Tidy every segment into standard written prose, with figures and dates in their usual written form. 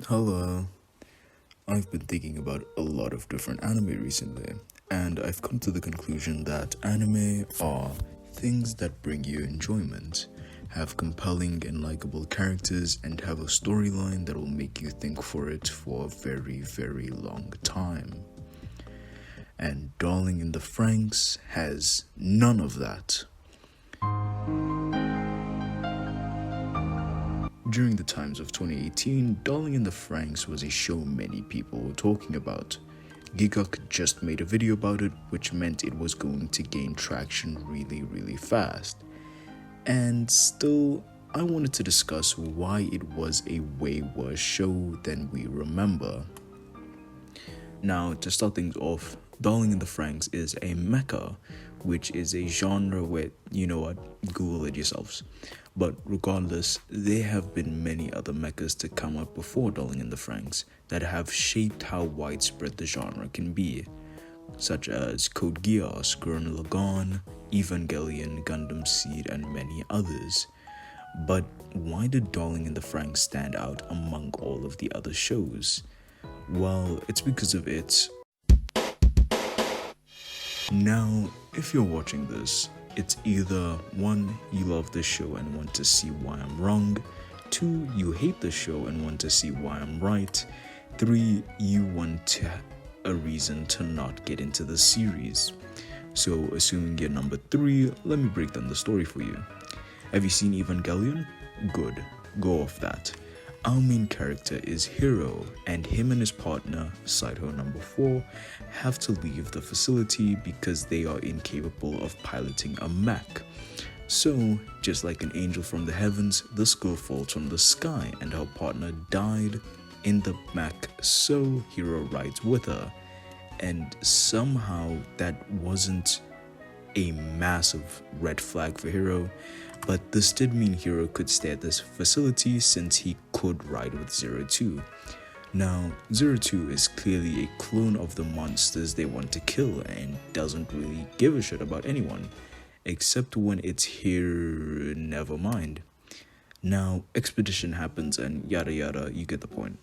Hello. I've been thinking about a lot of different anime recently, and I've come to the conclusion that anime are things that bring you enjoyment, have compelling and likable characters, and have a storyline that will make you think for it for a very, very long time. And Darling in the Franxx has none of that. During the times of 2018, Darling in the Franxx was a show many people were talking about. Giguk just made a video about it, which meant it was going to gain traction really, really fast. And still, I wanted to discuss why it was a way worse show than we remember. Now, to start things off, Darling in the Franxx is a mecha, which is a genre where, you know what, Google it yourselves. But regardless, there have been many other mechas to come up before Darling in the Franxx that have shaped how widespread the genre can be, such as Code Geass, Gurren Lagann, Evangelion, Gundam Seed, and many others. But why did Darling in the Franxx stand out among all of the other shows? Well, it's because of its... Now, if you're watching this, it's either 1, you love this show and want to see why I'm wrong, 2, you hate the show and want to see why I'm right, 3, you want a reason to not get into the series. So, assuming you're number 3, let me break down the story for you. Have you seen Evangelion? Good, go off that. Our main character is Hiro, and him and his partner, Saito number 4, have to leave the facility because they are incapable of piloting a mech. So, just like an angel from the heavens, this girl falls from the sky and her partner died in the mech, so Hiro rides with her. And somehow that wasn't a massive red flag for Hiro, but this did mean Hiro could stay at this facility since he could ride with 02. Now, 02 is clearly a clone of the monsters they want to kill and doesn't really give a shit about anyone, except when it's here, never mind. Now, expedition happens and yada yada, you get the point.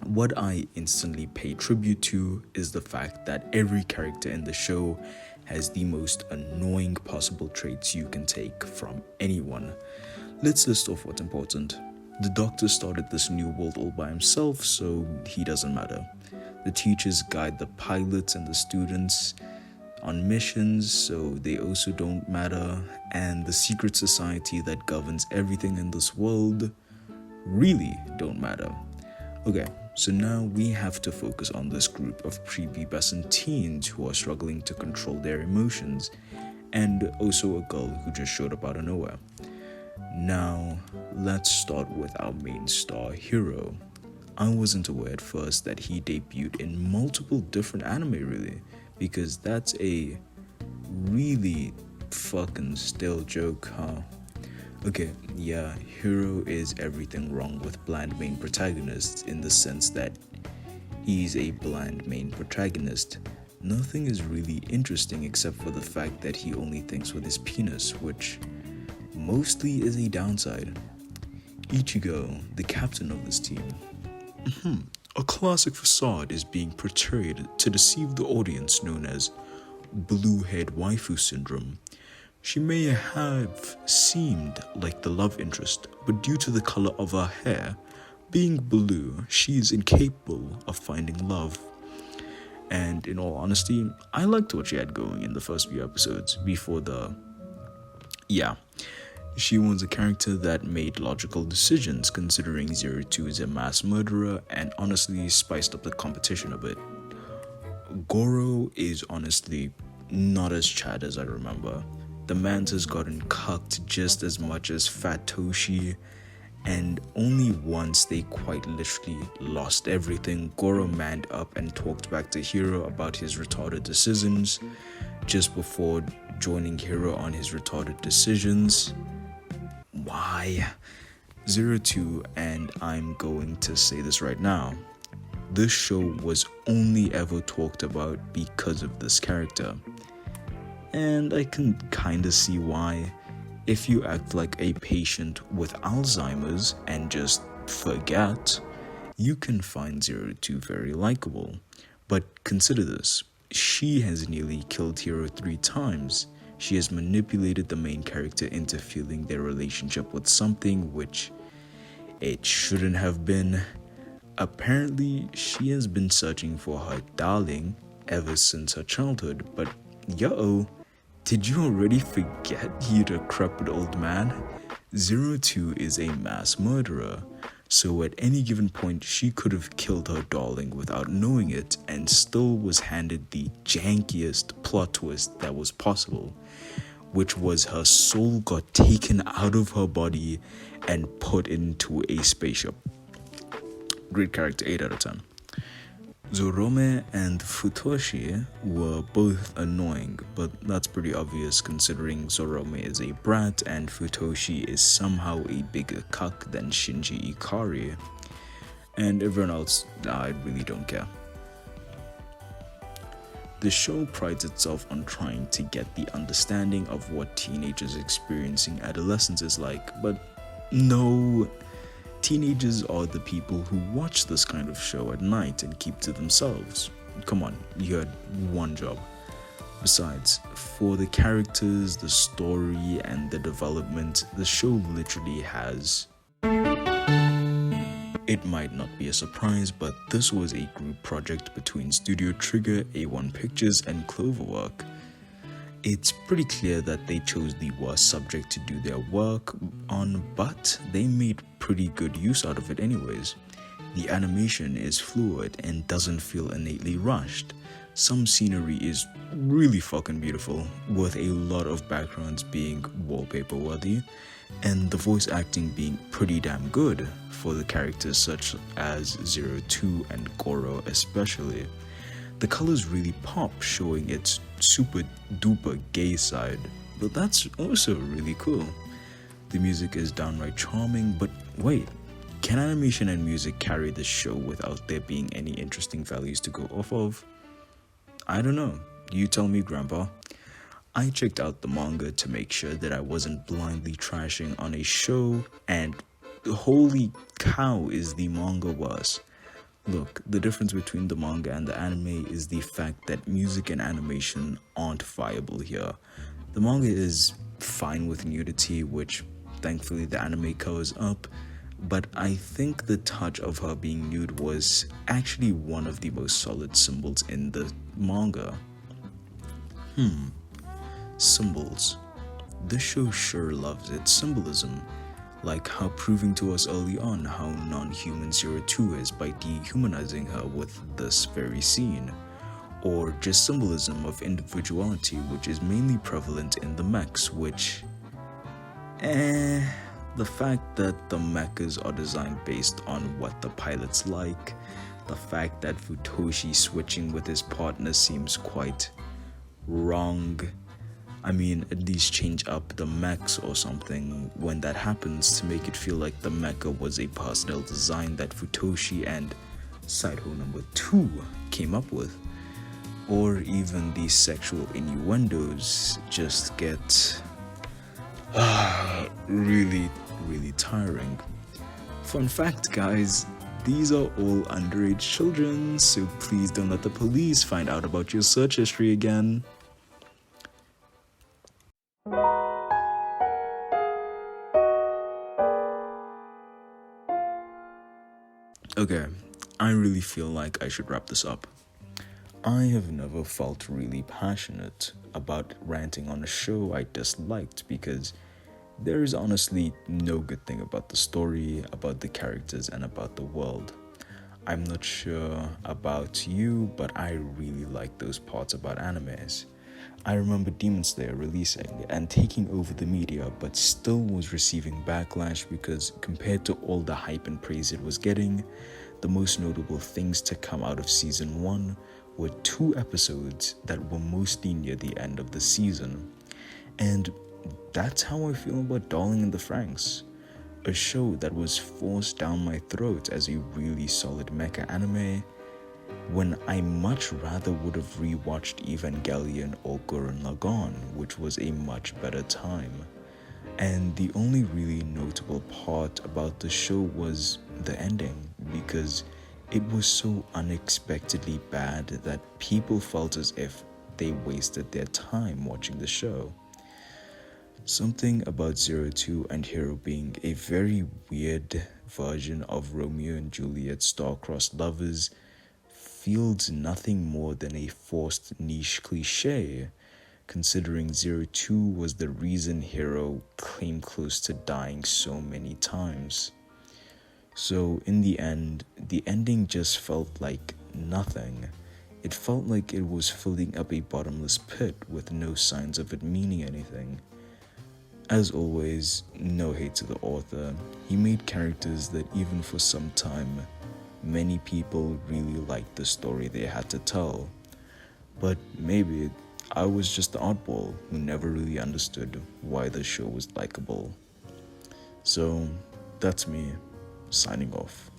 What I instantly pay tribute to is the fact that every character in the show has the most annoying possible traits you can take from anyone. Let's list off what's important. The doctor started this new world all by himself, so he doesn't matter. The teachers guide the pilots and the students on missions, so they also don't matter. And the secret society that governs everything in this world really don't matter. Okay, so now we have to focus on this group of prepubescent teens who are struggling to control their emotions, and also a girl who just showed up out of nowhere. Now, let's start with our main star, Hiro. I wasn't aware at first that he debuted in multiple different anime really, because that's a really fucking stale joke, huh? Okay, yeah, Hiro is everything wrong with bland main protagonists in the sense that he's a bland main protagonist. Nothing is really interesting except for the fact that he only thinks with his penis, which mostly is a downside. Ichigo, the captain of this team. A classic facade is being portrayed to deceive the audience known as blue-head waifu syndrome. She may have seemed like the love interest, but due to the color of her hair being blue, she is incapable of finding love. And in all honesty, I liked what she had going in the first few episodes before the... Yeah, she was a character that made logical decisions considering 02 is a mass murderer and honestly spiced up the competition a bit. Goro is honestly not as Chad as I remember. The man's has gotten cucked just as much as Fat Toshi, and only once they quite literally lost everything, Goro manned up and talked back to Hiro about his retarded decisions, just before joining Hiro on his retarded decisions. Why? 02, and I'm going to say this right now, this show was only ever talked about because of this character. And I can kinda see why. If you act like a patient with Alzheimer's and just forget, you can find Zero 2 very likable. But consider this, she has nearly killed Hero 3 times. She has manipulated the main character into feeling their relationship with something which it shouldn't have been. Apparently, she has been searching for her darling ever since her childhood, but yo, did you already forget, you decrepit old man? Zero 2 is a mass murderer, so at any given point she could have killed her darling without knowing it and still was handed the jankiest plot twist that was possible, which was her soul got taken out of her body and put into a spaceship. Great character, 8 out of 10. Zorome and Futoshi were both annoying, but that's pretty obvious considering Zorome is a brat and Futoshi is somehow a bigger cuck than Shinji Ikari. And everyone else, I really don't care. The show prides itself on trying to get the understanding of what teenagers experiencing adolescence is like, but no. Teenagers are the people who watch this kind of show at night and keep to themselves. Come on, you had one job. Besides, for the characters, the story, and the development, the show literally has. It might not be a surprise, but this was a group project between Studio Trigger, A1 Pictures, and Cloverwork. It's pretty clear that they chose the worst subject to do their work on, but they made pretty good use out of it anyways. The animation is fluid and doesn't feel innately rushed. Some scenery is really fucking beautiful, with a lot of backgrounds being wallpaper worthy, and the voice acting being pretty damn good for the characters such as Zero 2 and Goro especially. The colors really pop, showing its super duper gay side, but that's also really cool. The music is downright charming, but wait, can animation and music carry the show without there being any interesting values to go off of? I don't know, you tell me, Grandpa. I checked out the manga to make sure that I wasn't blindly trashing on a show, and holy cow is the manga worse. Look, the difference between the manga and the anime is the fact that music and animation aren't viable here. The manga is fine with nudity, which thankfully the anime covers up, but I think the touch of her being nude was actually one of the most solid symbols in the manga. Symbols. This show sure loves its symbolism. Like how proving to us early on how non-human Zero 2 is by dehumanizing her with this very scene, or just symbolism of individuality which is mainly prevalent in the mechs, which the fact that the mechas are designed based on what the pilots like, the fact that Futoshi switching with his partner seems quite wrong. I mean, at least change up the mechs or something when that happens to make it feel like the mecha was a personal design that Futoshi and Sidehole number 2 came up with. Or even the sexual innuendos just get really tiring. Fun fact, guys, these are all underage children, so please don't let the police find out about your search history again. Okay, I really feel like I should wrap this up. I have never felt really passionate about ranting on a show I disliked because there is honestly no good thing about the story, about the characters, and about the world. I'm not sure about you, but I really like those parts about animes. I remember Demon Slayer releasing and taking over the media, but still was receiving backlash because compared to all the hype and praise it was getting, the most notable things to come out of season 1 were 2 episodes that were mostly near the end of the season. And that's how I feel about Darling in the Franxx, a show that was forced down my throat as a really solid mecha anime, when I much rather would have rewatched Evangelion or Gurren Lagann, which was a much better time. And the only really notable part about the show was the ending, because it was so unexpectedly bad that people felt as if they wasted their time watching the show. Something about Zero Two and Hero being a very weird version of Romeo and Juliet star-crossed lovers feels nothing more than a forced niche cliche, considering Zero Two was the reason Hero came close to dying so many times. So in the end, the ending just felt like nothing. It felt like it was filling up a bottomless pit with no signs of it meaning anything. As always, no hate to the author. He made characters that even for some time, many people really liked the story they had to tell. But maybe I was just the oddball who never really understood why the show was likable. So that's me, signing off.